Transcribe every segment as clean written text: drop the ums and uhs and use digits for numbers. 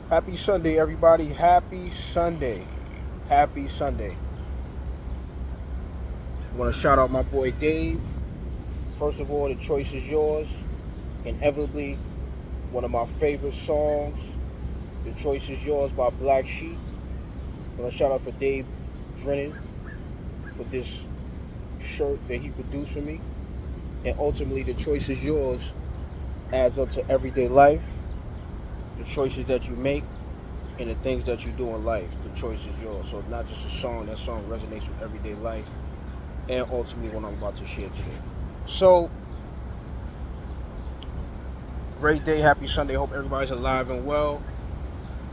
Happy Sunday, everybody. Happy Sunday. Happy Sunday. I want to shout out my boy Dave. First of all, the choice is yours. Inevitably, one of my favorite songs. The choice is yours by Black Sheep. I want to shout out for Dave Drennan for this shirt that he produced for me. And ultimately, the choice is yours adds up to everyday life. The choices that you make and the things that you do in life, the choice is yours. So not just a song, that song resonates with everyday life and ultimately what I'm about to share today. So, great day, happy Sunday. Hope everybody's alive and well.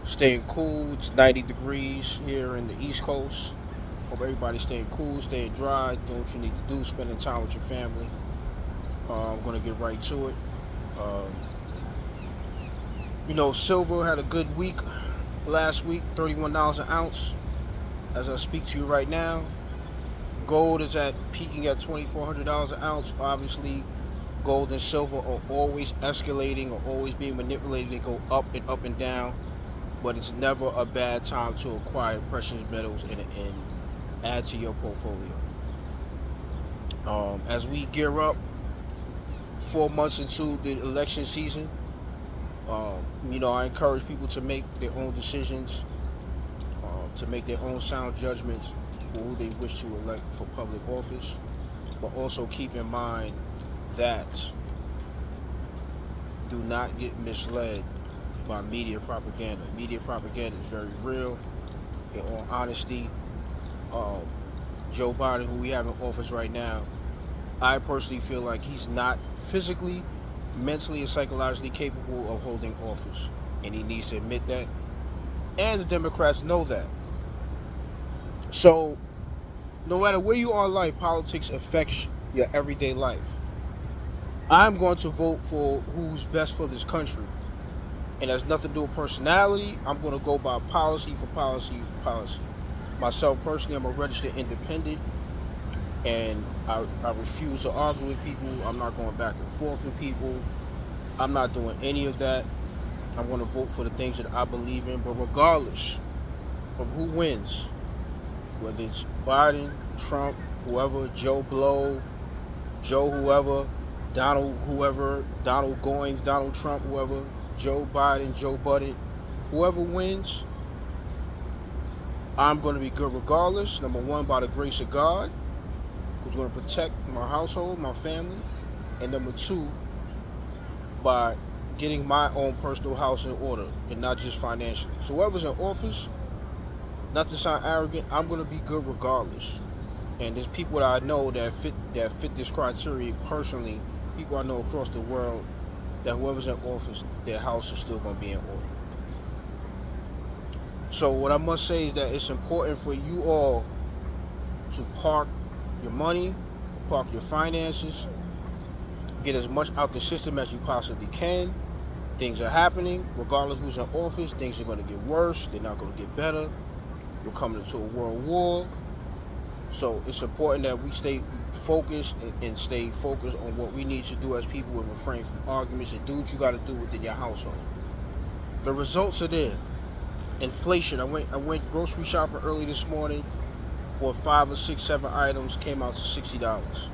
Staying cool. It's 90 degrees here in the East Coast. Hope everybody's staying cool, staying dry, doing what you need to do, spending time with your family. I'm going to get right to it. Silver had a good week last week, $31 an ounce. As I speak to you right now, gold is peaking at $2,400 an ounce. Obviously, gold and silver are always escalating or always being manipulated. They go up and down, but it's never a bad time to acquire precious metals and add to your portfolio. As we gear up 4 months into the election season, I encourage people to make their own decisions, to make their own sound judgments for who they wish to elect for public office, but also keep in mind that do not get misled by media propaganda. Media propaganda is very real. In all honesty, Joe Biden, who we have in office right now, I personally feel like he's not physically, mentally, and psychologically capable of holding office. And he needs to admit that. And the Democrats know that. So, no matter where you are in life, politics affects your everyday life. I'm going to vote for who's best for this country. And has nothing to do with personality. I'm going to go by policy for policy. Myself personally, I'm a registered independent. And I refuse to argue with people. I'm not going back and forth with people. I'm not doing any of that. I'm going to vote for the things that I believe in. But regardless of who wins, whether it's Biden, Trump, whoever, Joe Blow, Joe whoever, Donald whoever, Donald Goings, Donald Trump, whoever, Joe Biden, Joe Budden, whoever wins, I'm going to be good regardless. Number one, by the grace of God, who's going to protect my household, my family. And number two, by getting my own personal house in order and not just financially. So whoever's in office, not to sound arrogant, I'm going to be good regardless. And there's people that I know that fit this criteria personally, people I know across the world, that whoever's in office, their house is still going to be in order. So what I must say is that it's important for you all to park your money, park your finances, get as much out the system as you possibly can. Things are happening. Regardless of who's in office, things are going to get worse. They're not going to get better. We're coming into a world war. So it's important that we stay focused and stay focused on what we need to do as people and refrain from arguments and do what you got to do within your household. The results are there. Inflation. I went grocery shopping early this morning. Bought 5 or 6, 7 items. Came out to $60.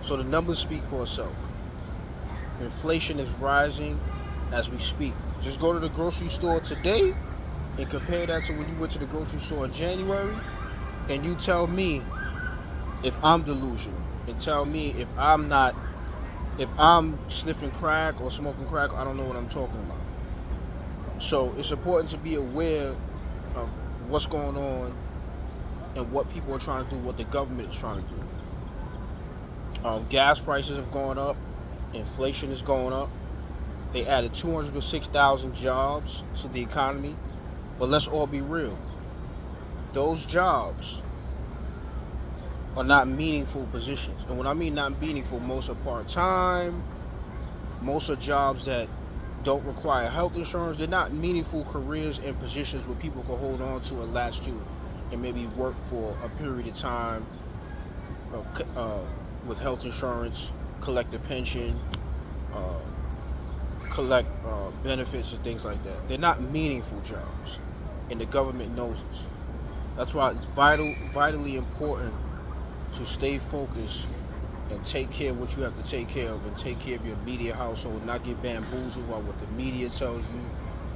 So the numbers speak for itself. Inflation is rising as we speak. Just go to the grocery store today and compare that to when you went to the grocery store in January, and you tell me if I'm delusional, and tell me if I'm sniffing crack or smoking crack, I don't know what I'm talking about. So it's important to be aware of what's going on and what people are trying to do, what the government is trying to do. Gas prices have gone up. Inflation is going up. They added 206,000 jobs to the economy. But let's all be real. Those jobs are not meaningful positions. And when I mean not meaningful, most are part-time. Most are jobs that don't require health insurance. They're not meaningful careers and positions where people can hold on to and latch to and maybe work for a period of time with health insurance, collect a pension, collect benefits and things like that. They're not meaningful jobs, and the government knows this. That's why it's vitally important to stay focused and take care of what you have to take care of, and take care of your immediate household, not get bamboozled by what the media tells you,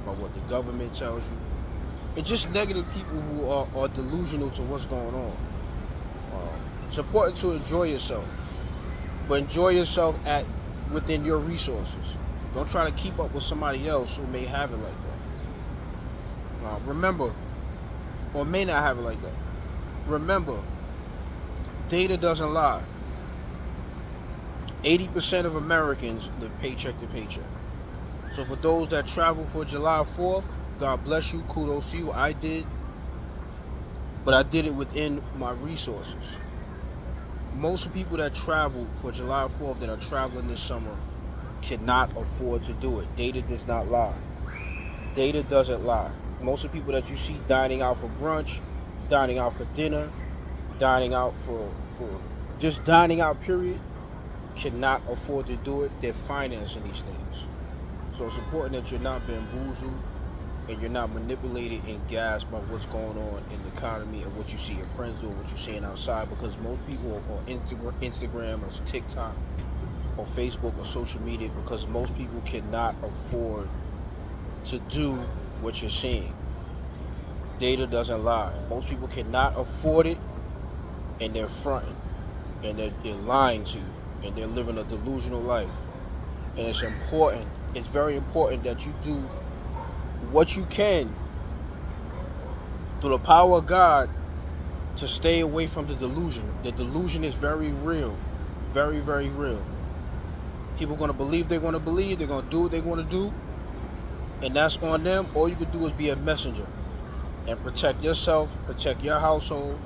by what the government tells you, and just negative people who are delusional to what's going on. It's important to enjoy yourself, but enjoy yourself within your resources. Don't try to keep up with somebody else who may have it like that. Remember, or may not have it like that. Remember, data doesn't lie. 80% of Americans live paycheck to paycheck. So for those that travel for July 4th, God bless you, kudos to you. I did, but I did it within my resources. Most people that travel for July 4th that are traveling this summer cannot afford to do it. Data does not lie. Data doesn't lie. Most of the people that you see dining out for brunch, dining out for dinner, dining out for just dining out period, cannot afford to do it. They're financing these things. So it's important that you're not bamboozled and you're not manipulated and gassed by what's going on in the economy and what you see your friends doing, what you're seeing outside, because most people are on Instagram or TikTok or Facebook or social media, because most people cannot afford to do what you're seeing. Data doesn't lie. Most people cannot afford it, and they're fronting, and they're lying to you, and they're living a delusional life. And it's important, it's very important that you do what you can through the power of God to stay away from the delusion. The delusion is very real, very, very real. People are going to believe they're going to believe, they're going to do what they're going to do, and that's on them. All you can do is be a messenger and protect yourself, protect your household,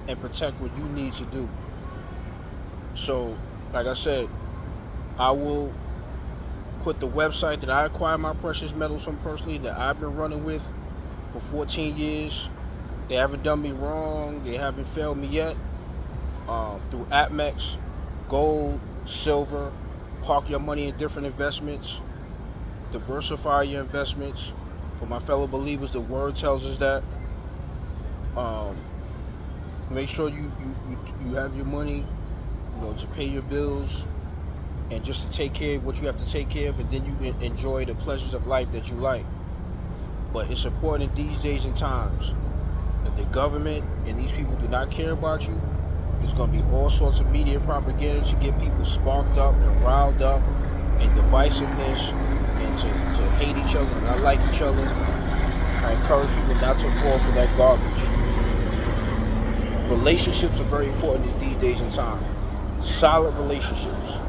and protect what you need to do. So, like I said, I will put the website that I acquired my precious metals from personally, that I've been running with for 14 years. They haven't done me wrong. They haven't failed me yet. Through APMEX, gold, silver, park your money in different investments, diversify your investments. For my fellow believers, the word tells us that. Make sure you have your money, to pay your bills, and just to take care of what you have to take care of, and then you can enjoy the pleasures of life that you like. But it's important these days and times that the government and these people do not care about you. There's going to be all sorts of media propaganda to get people sparked up and riled up, and divisiveness, and to hate each other and not like each other. I encourage people not to fall for that garbage. Relationships are very important these days and time. Solid relationships.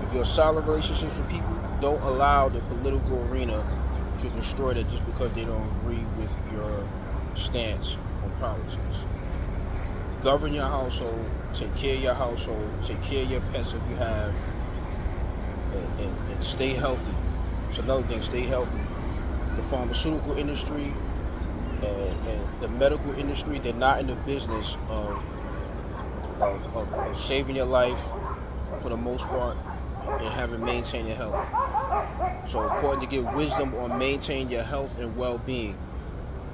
If you're solid relationships with people, don't allow the political arena to destroy that just because they don't agree with your stance on politics. Govern your household, take care of your household, take care of your pets if you have, and stay healthy. It's another thing, stay healthy. The pharmaceutical industry and the medical industry, they're not in the business of saving your life for the most part and maintain your health. So important to get wisdom on maintaining your health and well-being,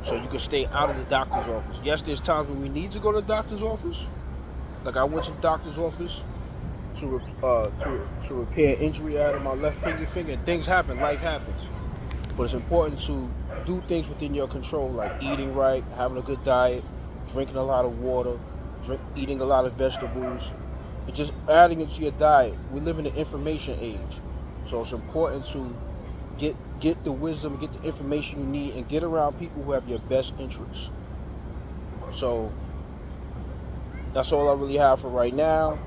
so you can stay out of the doctor's office. Yes, there's times when we need to go to the doctor's office. Like I went to the doctor's office to repair an injury I had on my left pinky finger. Things happen, life happens. But it's important to do things within your control, like eating right, having a good diet, drinking a lot of water, eating a lot of vegetables, and just adding it to your diet. We live in an information age, so it's important to get the wisdom, get the information you need, and get around people who have your best interests. So that's all I really have for right now.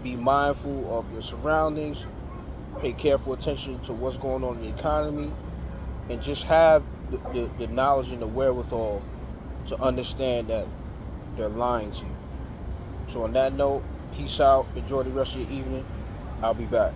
Be mindful of your surroundings, pay careful attention to what's going on in the economy, and just have the knowledge and the wherewithal to understand that they're lying to you. So on that note, peace out, enjoy the rest of your evening. I'll be back.